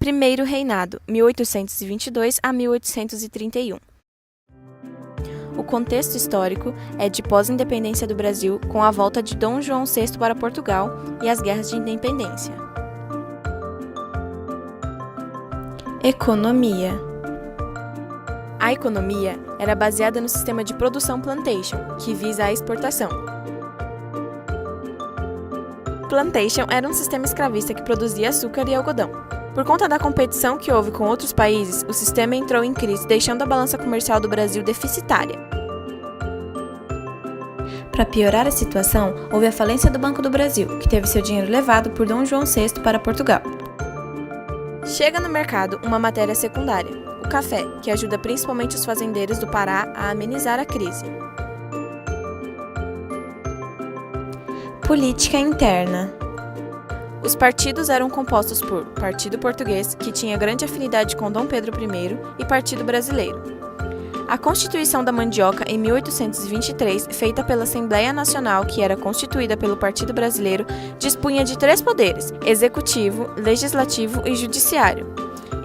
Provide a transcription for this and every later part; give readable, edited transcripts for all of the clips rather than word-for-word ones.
Primeiro Reinado, 1822 a 1831. O contexto histórico é de pós-independência do Brasil, com a volta de Dom João VI para Portugal e as guerras de independência. Economia. A economia era baseada no sistema de produção plantation, que visa a exportação. Plantation era um sistema escravista que produzia açúcar e algodão. Por conta da competição que houve com outros países, o sistema entrou em crise, deixando a balança comercial do Brasil deficitária. Para piorar a situação, houve a falência do Banco do Brasil, que teve seu dinheiro levado por Dom João VI para Portugal. Chega no mercado uma matéria secundária, o café, que ajuda principalmente os fazendeiros do Pará a amenizar a crise. Política interna. Os partidos eram compostos por Partido Português, que tinha grande afinidade com Dom Pedro I, e Partido Brasileiro. A Constituição da Mandioca, em 1823, feita pela Assembleia Nacional, que era constituída pelo Partido Brasileiro, dispunha de 3 poderes: executivo, legislativo e judiciário.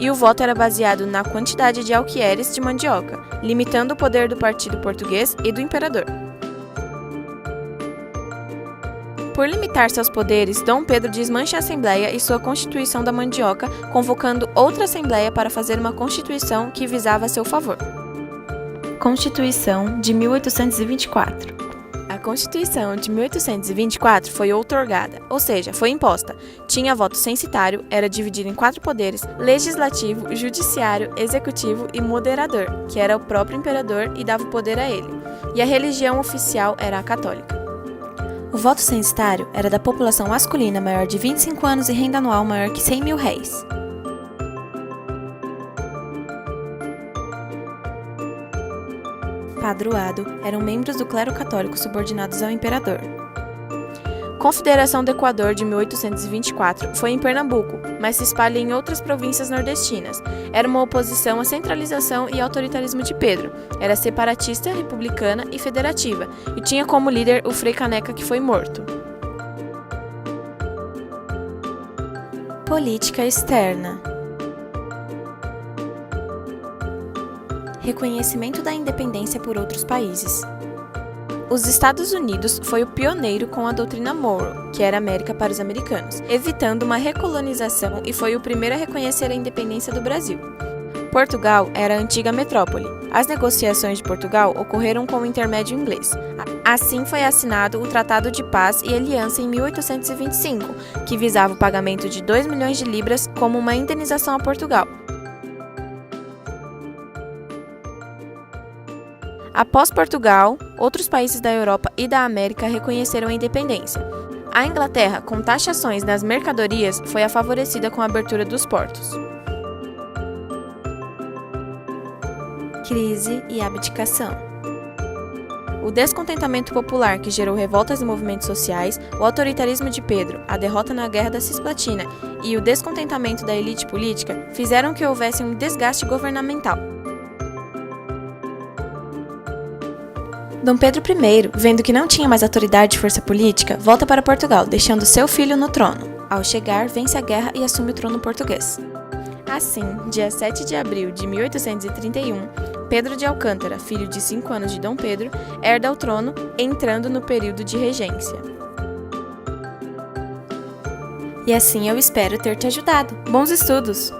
E o voto era baseado na quantidade de alqueires de mandioca, limitando o poder do Partido Português e do imperador. Por limitar seus poderes, Dom Pedro desmancha a Assembleia e sua Constituição da Mandioca, convocando outra Assembleia para fazer uma Constituição que visava a seu favor. Constituição de 1824. A Constituição de 1824 foi outorgada, ou seja, foi imposta. Tinha voto censitário, era dividida em 4 poderes: legislativo, judiciário, executivo e moderador, que era o próprio imperador e dava o poder a ele. E a religião oficial era a católica. O voto censitário era da população masculina maior de 25 anos e renda anual maior que 100 mil réis. Padroado eram membros do clero católico subordinados ao imperador. Confederação do Equador de 1824 foi em Pernambuco, mas se espalha em outras províncias nordestinas. Era uma oposição à centralização e autoritarismo de Pedro. Era separatista, republicana e federativa, e tinha como líder o Frei Caneca, que foi morto. Política externa. Reconhecimento da independência por outros países. Os Estados Unidos foi o pioneiro com a doutrina Monroe, que era América para os americanos, evitando uma recolonização, e foi o primeiro a reconhecer a independência do Brasil. Portugal era a antiga metrópole. As negociações de Portugal ocorreram com o intermédio inglês. Assim foi assinado o Tratado de Paz e Aliança em 1825, que visava o pagamento de 2 milhões de libras como uma indenização a Portugal. Após Portugal, outros países da Europa e da América reconheceram a independência. A Inglaterra, com taxações nas mercadorias, foi a favorecida com a abertura dos portos. Crise e abdicação. O descontentamento popular, que gerou revoltas e movimentos sociais, o autoritarismo de Pedro, a derrota na Guerra da Cisplatina e o descontentamento da elite política fizeram que houvesse um desgaste governamental. Dom Pedro I, vendo que não tinha mais autoridade e força política, volta para Portugal, deixando seu filho no trono. Ao chegar, vence a guerra e assume o trono português. Assim, dia 7 de abril de 1831, Pedro de Alcântara, filho de 5 anos de Dom Pedro, herda o trono, entrando no período de regência. E assim eu espero ter te ajudado. Bons estudos!